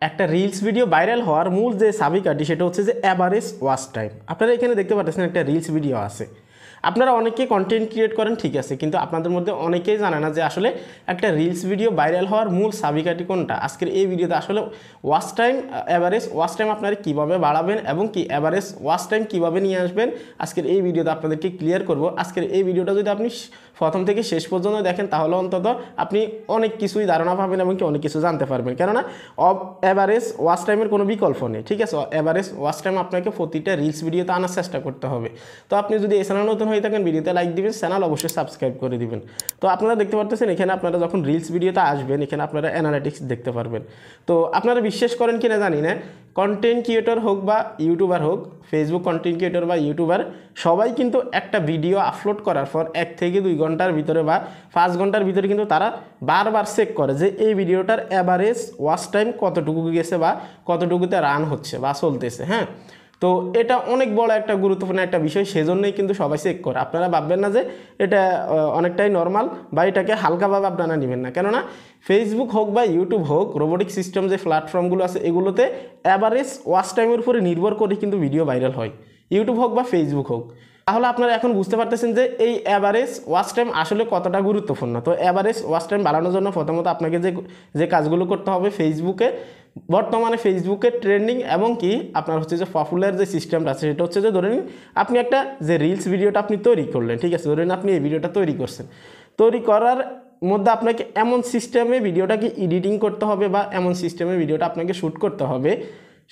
একটা reels video viral হওয়ার মূল যে চাবিকাঠি সেটা হচ্ছে যে অ্যাভারেজ ওয়াচ টাইম। আপনারা এখানে দেখতে পাচ্ছেন একটা রিলস ভিডিও আছে। আপনারা অনেকেই কন্টেন্ট ক্রিয়েট করেন, ঠিক আছে, কিন্তু আপনাদের মধ্যে অনেকেই জানে না যে আসলে একটা রিলস ভিডিও ভাইরাল হওয়ার মূল চাবিকাঠি কোনটা। আজকের এই ভিডিওতে আসলে watch time, average watch time আপনারা কীভাবে বাড়াবেন এবং কি অ্যাভারেজ ওয়াচ টাইম কীভাবে নিয়ে আসবেন, আজকের এই ভিডিওতে আপনাদেরকে ক্লিয়ার করব। আজকের এই ভিডিওটা যদি আপনি প্রথম থেকে শেষ পর্যন্ত দেখেন তাহলে অন্তত আপনি অনেক কিছুই ধারণা পাবেন এবং কি অনেক কিছু জানতে পারবেন। কেননা অ্যাভারেজ ওয়াচ টাইমের কোনো বিকল্প নেই, ঠিক আছে। অ্যাভারেজ ওয়াচ টাইম আপনাকে প্রতিটা রিলস ভিডিওতে আনার চেষ্টা করতে হবে। তো আপনি যদি এই চ্যানেল নতুন হয়ে থাকেন ভিডিওতে লাইক দিবেন, চ্যানেল অবশ্যই সাবস্ক্রাইব করে দিবেন। তো আপনারা দেখতে পাচ্ছেন এখানে আপনারা যখন রিলস ভিডিওতে আসবেন এখানে আপনারা অ্যানালিটিক্স দেখতে পারবেন। তো আপনারা বিশ্বাস করেন কিনা জানি না, কন্টেন্ট ক্রিয়েটর হোক বা ইউটিউবার হোক, ফেসবুক কন্টেন্ট ক্রিয়েটর বা ইউটিউবার সবাই কিন্তু একটা ভিডিও আপলোড করার পর 1 থেকে 2 ঘন্টার ভিতরে বা 5 ঘন্টার ভিতরে কিন্তু তারা বারবার চেক করে যে এই ভিডিওটার অ্যাভারেজ ওয়াচ টাইম কতটুকু গেছে বা কতটুকুতে রান হচ্ছে বা চলতেছে। হ্যাঁ, তো এটা অনেক বড় একটা গুরুত্বপূর্ণ একটা বিষয়, সেজন্যই কিন্তু সবাই চেক করে। আপনারা ভাববেন না যে এটা অনেকটাই নর্মাল বা এটাকে হালকাভাবে আপনারা নেবেন না। কেননা ফেসবুক হোক বা ইউটিউব হোক, রোবোটিক সিস্টেম যে প্ল্যাটফর্মগুলো আছে এগুলোতে অ্যাভারেজ ওয়াচ টাইমের উপরে নির্ভর করে কিন্তু ভিডিও ভাইরাল হয়, ইউটিউব হোক বা ফেসবুক হোক। তাহলে আপনারা এখন বুঝতে পারতেছেন যে এই অ্যাভারেজ ওয়াচ টাইম আসলে কতটা গুরুত্বপূর্ণ। তো অ্যাভারেজ ওয়াচ টাইম বাড়ানোর জন্য প্রথমত আপনাকে যে কাজগুলো করতে হবে, ফেসবুকে বর্তমানে ফেসবুকে ট্রেন্ডিং এবং কি আপনার হচ্ছে যে পপুলার যে সিস্টেমটা আছে সেটা হচ্ছে যে ধরে নিন আপনি একটা যে রিলস ভিডিওটা আপনি তৈরি করলেন, ঠিক আছে, ধরে নিন আপনি এই ভিডিওটা তৈরি করছেন। তৈরি করার মধ্যে আপনাকে এমন সিস্টেমে ভিডিওটাকে এডিটিং করতে হবে বা এমন সিস্টেমে ভিডিওটা আপনাকে শ্যুট করতে হবে,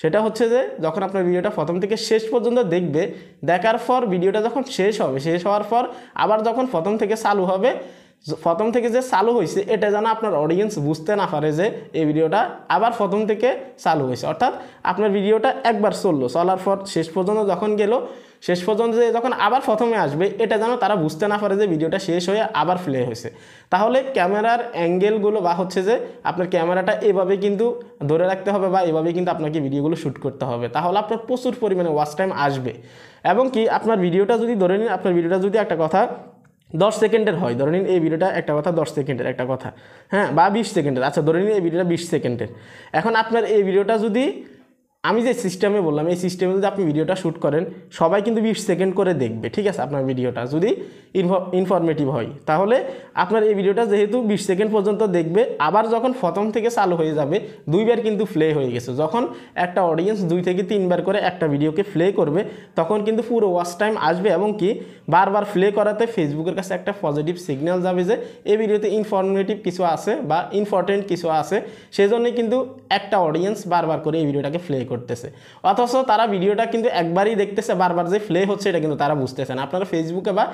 সেটা হচ্ছে যে যখন আপনার ভিডিওটা প্রথম থেকে শেষ পর্যন্ত দেখবে, দেখার পর ভিডিওটা যখন শেষ হবে, শেষ হওয়ার পর আবার যখন প্রথম থেকে চালু হবে, প্রথম থেকে যে চালু হয়েছে এটা যেন আপনার অডিয়েন্স বুঝতে না পারে যে এই ভিডিওটা আবার প্রথম থেকে চালু হয়েছে। অর্থাৎ আপনার ভিডিওটা একবার চললো, চলার পর শেষ পর্যন্ত যখন গেল, শেষ পর্যন্ত যখন আবার প্রথমে আসবে এটা যেন তারা বুঝতে না পারে যে ভিডিওটা শেষ হয়ে আবার প্লে হয়েছে। তাহলে ক্যামেরার অ্যাঙ্গেলগুলো বা হচ্ছে যে আপনার ক্যামেরাটা এভাবে কিন্তু ধরে রাখতে হবে বা এভাবে কিন্তু আপনাকে ভিডিওগুলো শ্যুট করতে হবে। তাহলে আপনার প্রচুর পরিমাণে ওয়াচ টাইম আসবে এবং কি আপনার ভিডিওটা যদি ধরে নিন, আপনার ভিডিওটা যদি একটা কথা 10 সেকেন্ডের হয়, ধরে নিন এই ভিডিওটা একটা কথা 10 সেকেন্ডের একটা কথা, হ্যাঁ, বা 20 সেকেন্ডের, আচ্ছা ধরে নিন এই ভিডিওটা 20 সেকেন্ডের। এখন আপনার এই ভিডিওটা যদি আমি যে সিস্টেমে বললাম এই সিস্টেমে যদি আপনি ভিডিওটা শ্যুট করেন সবাই কিন্তু 20 সেকেন্ড করে দেখবে, ঠিক আছে। আপনার ভিডিওটা যদি ইনফরমেটিভ হয় তাহলে আপনার এই ভিডিওটা যেহেতু 20 সেকেন্ড পর্যন্ত দেখবে, আবার যখন প্রথম থেকে চালু হয়ে যাবে 2 বার কিন্তু প্লে হয়ে গেছে। যখন একটা অডিয়েন্স 2 থেকে 3 বার করে একটা ভিডিওকে প্লে করবে তখন কিন্তু পুরো ওয়াচ টাইম আসবে এবং কি বারবার প্লে করাতে ফেসবুকের কাছে একটা পজিটিভ সিগন্যাল যাবে যে এই ভিডিওতে ইনফরমেটিভ কিছু আছে বা ইম্পর্টেন্ট কিছু আছে, সেজন্যই কিন্তু একটা অডিয়েন্স বারবার করে এই ভিডিওটাকে প্লে করতেছে। অথচ তারা ভিডিওটা কিন্তু একবারই দেখতেছে, বারবার যে প্লে হচ্ছে এটা কিন্তু তারা বুঝতেছে না। আপনারা ফেসবুকে বা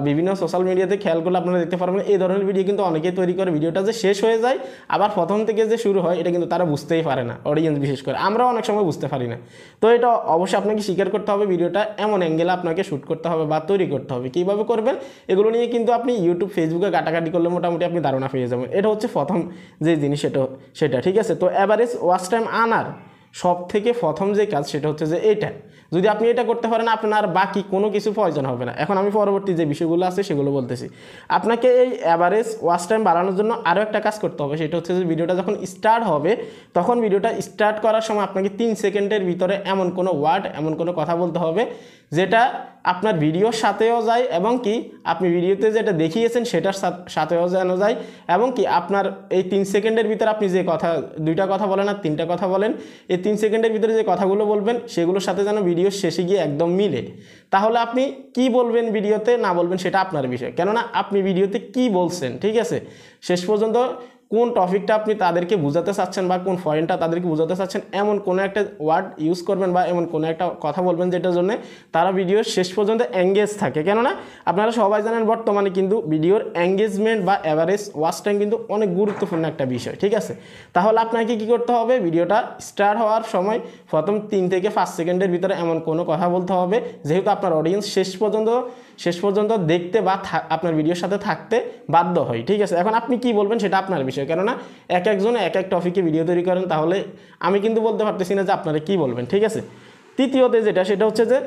বিভিন্ন সোশ্যাল মিডিয়াতে খেয়াল করলে আপনারা দেখতে পারবেন এই ধরনের ভিডিও কিন্তু অনেকেই তৈরি করে, ভিডিওটা যে শেষ হয়ে যায় আবার প্রথম থেকে যে শুরু হয় এটা কিন্তু তারা বুঝতেই পারে না, অডিয়েন্স বিশেষ করে আমরাও অনেক সময় বুঝতে পারি না। তো এটা অবশ্যই আপনাকে স্বীকার করতে হবে, ভিডিওটা এমন অ্যাঙ্গেলে আপনাকে শ্যুট করতে হবে বা তৈরি করতে হবে। কীভাবে করবেন এগুলো নিয়ে কিন্তু আপনি ইউটিউব ফেসবুকে ঘাটাঘাটি করলে মোটামুটি আপনি ধারণা পেয়ে যাবেন। এটা হচ্ছে প্রথম যে জিনিস সেটা ঠিক আছে। তো অ্যাভারেজ ওয়াচ টাইম আনার সব থেকে প্রথম যে কাজ সেটা হচ্ছে যে এটা যদি আপনি এটা করতে পারেন আপনার বাকি কোনো কিছু প্রয়োজন হবে না। এখন আমি পরবর্তী যে বিষয়গুলো আছে সেগুলো বলতেছি। আপনাকে এই অ্যাভারেজ ওয়াচ টাইম বাড়ানোর জন্য আরও একটা কাজ করতে হবে, সেটা হচ্ছে যে ভিডিওটা যখন স্টার্ট হবে তখন ভিডিওটা স্টার্ট করার সময় আপনাকে 3 সেকেন্ডের ভিতরে এমন কোনো ওয়ার্ড, এমন কোনো কথা বলতে হবে যেটা আপনার ভিডিওর সাথেও যায় এবং কি আপনি ভিডিওতে যেটা দেখিয়েছেন সেটার সাথেও যেন যায় এবং কি আপনার এই 3 সেকেন্ডের ভিতরে আপনি যে কথা 2টা কথা বলেন আর 3টা কথা বলেন, এই 3 সেকেন্ডের ভিতরে যে কথাগুলো বলবেন সেগুলোর সাথে যেন ভিডিওর শেষে গিয়ে একদম মিলে। তাহলে আপনি কি বলবেন ভিডিওতে না বলবেন সেটা আপনার বিষয়, কেননা আপনি ভিডিওতে কি বলছেন, ঠিক আছে, শেষ পর্যন্ত কোন টপিকটা আপনি তাদেরকে বোঝাতে চাচ্ছেন বা কোন পয়েন্টটা তাদেরকে বোঝাতে চাচ্ছেন এমন কোনো একটা ওয়ার্ড ইউজ করবেন বা এমন কোনো একটা কথা বলবেন যেটার জন্য তারা ভিডিওর শেষ পর্যন্ত এঙ্গেজ থাকে। কেননা আপনারা সবাই জানেন বর্তমানে কিন্তু ভিডিওর এঙ্গেজমেন্ট বা অ্যাভারেজ ওয়াচ টাইম কিন্তু অনেক গুরুত্বপূর্ণ একটা বিষয়, ঠিক আছে। তাহলে আপনাকে কি করতে হবে, ভিডিওটা স্টার্ট হওয়ার সময় প্রথম 3 থেকে 5 সেকেন্ডের ভিতরে এমন কোনো কথা বলতে হবে যেহেতু আপনার অডিয়েন্স শেষ পর্যন্ত দেখতে বা আপনার ভিডিওর সাথে থাকতে বাধ্য হয়, ঠিক আছে। এখন আপনি কি বলবেন সেটা আপনার বিষয়, কেননা এক একজনে এক এক টপিকে ভিডিও তৈরি করেন, তাহলে আমি কিন্তু বলতে পারতেছি না যে আপনারা কি বলবেন, ঠিক আছে। তৃতীয়তে যেটা সেটা হচ্ছে যে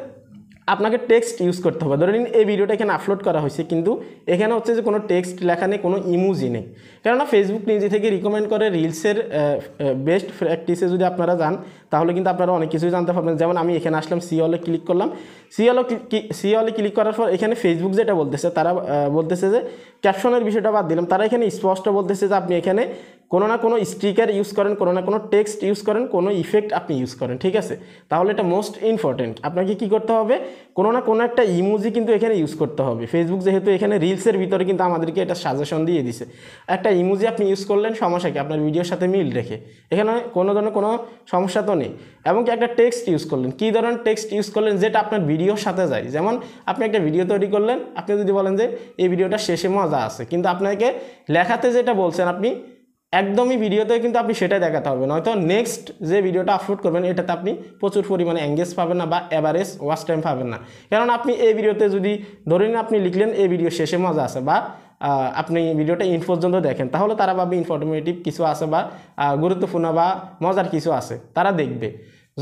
আপনাকে টেক্সট ইউজ করতে হবে। ধরে নিন এই ভিডিওটা এখানে আপলোড করা হয়েছে, কিন্তু এখানে হচ্ছে যে কোনো টেক্সট লেখা নেই, কোনো ইমোজি নেই। কেননা ফেসবুক নিজে থেকে রিকমেন্ড করে রিলসের বেস্ট প্র্যাকটিসে যদি আপনারা যান তাহলে কিন্তু আপনারা অনেক কিছুই জানতে পারবেন। যেমন আমি এখানে আসলাম, সি অলে ক্লিক করলাম। সি অলে ক্লিক করার পর এখানে ফেসবুক যেটা বলতেছে, তারা বলতেছে যে ক্যাপশনের বিষয়টা বাদ দিলাম, তারা এখানে স্পষ্ট বলতেছে যে আপনি এখানে কোনো না কোনো স্টিকার ইউজ করেন, কোনো না কোনো টেক্সট ইউজ করেন, কোনো ইফেক্ট আপনি ইউজ করেন, ঠিক আছে? তাহলে এটা মোস্ট ইম্পর্টেন্ট। আপনাকে কি করতে হবে, কোনো না কোনো একটা ইমোজি কিন্তু এখানে ইউজ করতে হবে। ফেসবুক যেহেতু এখানে রিলসের ভিতরে কিন্তু আমাদেরকে এটা সাজেশন দিয়ে দিছে, একটা ইমোজি আপনি ইউজ করলেন, সমস্যা কি? আপনার ভিডিওর সাথে মিল রেখে, এখানে কোনো ধরনের কোনো সমস্যা তো নেই। এবং কি একটা টেক্সট ইউজ করলেন, কী ধরনের টেক্সট ইউজ করলেন যেটা আপনার ভিডিওর সাথে যায়। যেমন আপনি একটা ভিডিও তৈরি করলেন, আপনি যদি বলেন যে এই ভিডিওটা শেষে মজা আছে, কিন্তু আপনাকে লেখাতে যেটা বলছেন আপনি একদমই ভিডিওতে কিন্তু আপনি সেটাই দেখাতে হবে, নয়তো নেক্সট যে ভিডিওটা আপলোড করবেন এটাতে আপনি প্রচুর পরিমাণে এঙ্গেজ পাবেন না বা অ্যাভারেজ ওয়াচ টাইম পাবেন না। কারণ আপনি এই ভিডিওতে যদি ধরেন আপনি লিখলেন এই ভিডিও শেষে মজা আছে, বা আপনি ভিডিওটা ইন পর্যন্ত দেখেন, তাহলে তারা ভাবে ইনফরমেটিভ কিছু আছে বা গুরুত্বপূর্ণ বা মজার কিছু আছে, তারা দেখবে।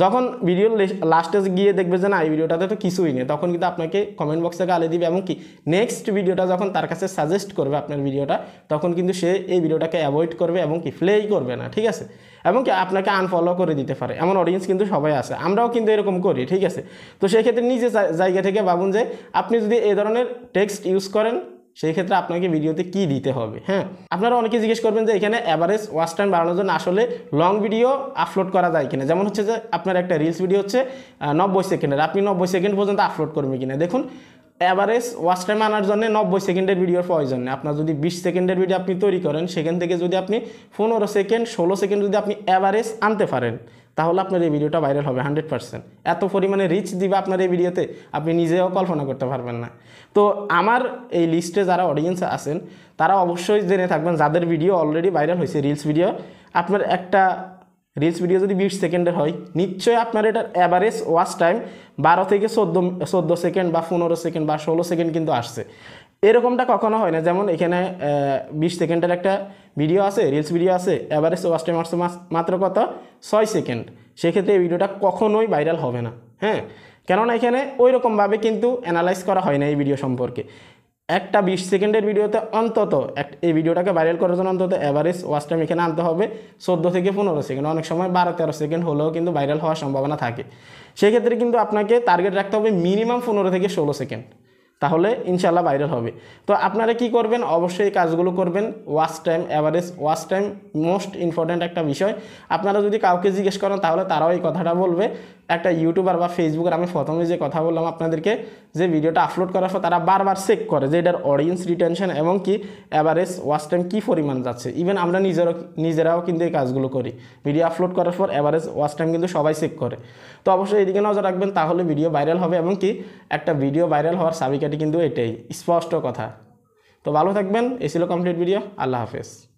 যখন ভিডিও লাস্টে গিয়ে দেখবে যে না এই ভিডিওটাতে তো কিছুই নেই, তখন কিন্তু আপনাকে কমেন্ট বক্সে গালি দিবে, এবং কি নেক্সট ভিডিওটা যখন তার কাছে সাজেস্ট করবে আপনার ভিডিওটা, তখন কিন্তু সে এই ভিডিওটাকে অ্যাভয়েড করবে এবং কি প্লেই করবে না, ঠিক আছে? এবং কি আপনাকে আনফলো করে দিতে পারে, এমন অডিয়েন্স কিন্তু সবাই আছে, আমরাও কিন্তু এরকম করি, ঠিক আছে? তো সেই ক্ষেত্রে নিজে জায়গা থেকে ভাবুন যে আপনি যদি এই ধরনের টেক্সট ইউজ করেন, সেই ক্ষেত্রে আপনাকে ভিডিওতে কি দিতে হবে। হ্যাঁ, আপনারা অনেকে জিজ্ঞেস করবেন যে এখানে অ্যাভারেজ ওয়াচ টাইম বাড়ানোর জন্য আসলে লং ভিডিও আপলোড করা যায় কিনা। যেমন হচ্ছে যে আপনার একটা রিলস ভিডিও হচ্ছে 90 সেকেন্ডের, আপনি 90 সেকেন্ড পর্যন্ত আপলোড করবেন কিনা। দেখুন, অ্যাভারেজ ওয়াচ টাইম আনার জন্য 90 সেকেন্ডের ভিডিওর প্রয়োজন নেই। আপনার যদি 20 সেকেন্ডের ভিডিও আপনি তৈরি করেন, সেখান থেকে যদি আপনি 15 সেকেন্ড 16 সেকেন্ড যদি আপনি অ্যাভারেজ আনতে পারেন, তাহলে আপনার এই ভিডিওটা ভাইরাল হবে 100%। এত পরিমাণে রিচ দিবে আপনার এই ভিডিওতে, আপনি নিজেও কল্পনা করতে পারবেন না। তো আমার এই লিস্টে যারা অডিয়েন্স আছেন, তারা অবশ্যই জেনে থাকবেন, যাদের ভিডিও অলরেডি ভাইরাল হয়েছে রিলস ভিডিও, আপনার একটা রিলস ভিডিও যদি 20 সেকেন্ডের হয়, নিশ্চয়ই আপনার এটার অ্যাভারেজ ওয়াচ টাইম 12 থেকে 14 সেকেন্ড বা 15 সেকেন্ড বা 16 সেকেন্ড কিন্তু আসছে। এরকমটা কখনো হয় না। যেমন এখানে 20 সেকেন্ডের একটা ভিডিও আছে, রিলস ভিডিও আছে, এভারেজ ওয়াচ টাইম আসছে মাত্র কত, 6 সেকেন্ড। সেক্ষেত্রে এই ভিডিওটা কখনোই ভাইরাল হবে না। হ্যাঁ, কেননা এখানে ওই রকমভাবে কিন্তু অ্যানালাইজ করা হয় না এই ভিডিও সম্পর্কে। একটা 20 সেকেন্ডের ভিডিওতে অন্তত এই ভিডিওটাকে ভাইরাল করার জন্য অন্তত এভারেজ ওয়াচ টাইম এখানে আনতে হবে 14 থেকে 15 সেকেন্ড, অনেক সময় 12-13 সেকেন্ড হলেও কিন্তু ভাইরাল হওয়ার সম্ভাবনা থাকে। সেক্ষেত্রে কিন্তু আপনাকে টার্গেট রাখতে হবে মিনিমাম 15 থেকে 16 সেকেন্ড, তাহলে ইনশাল্লাহ ভাইরাল হবে। তো আপনারা কি করবেন, অবশ্যই এই কাজগুলো করবেন। Watch time, average watch time most important একটা বিষয়। আপনারা যদি কাউকে জিজ্ঞেস করেন তাহলে তারাও এই কথাটা বলবে। একটা ইউটিউবার বা ফেসবুকের, আমি প্রথমে যে কথা বললাম আপনাদেরকে, যে ভিডিওটা আপলোড করার পর তারা বারবার চেক করে যে এটার অডিয়েন্স রিটেনশন এবং কি অ্যাভারেজ ওয়াচ টাইম কী পরিমাণ যাচ্ছে। ইভেন আমরা নিজেরাও কিন্তু এই কাজগুলো করি। ভিডিও আপলোড করার পর অ্যাভারেজ ওয়াচ টাইম কিন্তু সবাই চেক করে। তো অবশ্যই এদিকে নজর রাখবেন, তাহলে ভিডিও ভাইরাল হবে। এবং কি একটা ভিডিও ভাইরাল হওয়ার চাবিকাঠি কিন্তু এটাই, স্পষ্ট কথা। তো ভালো থাকবেন। এই ছিল কমপ্লিট ভিডিও। আল্লাহ হাফেজ।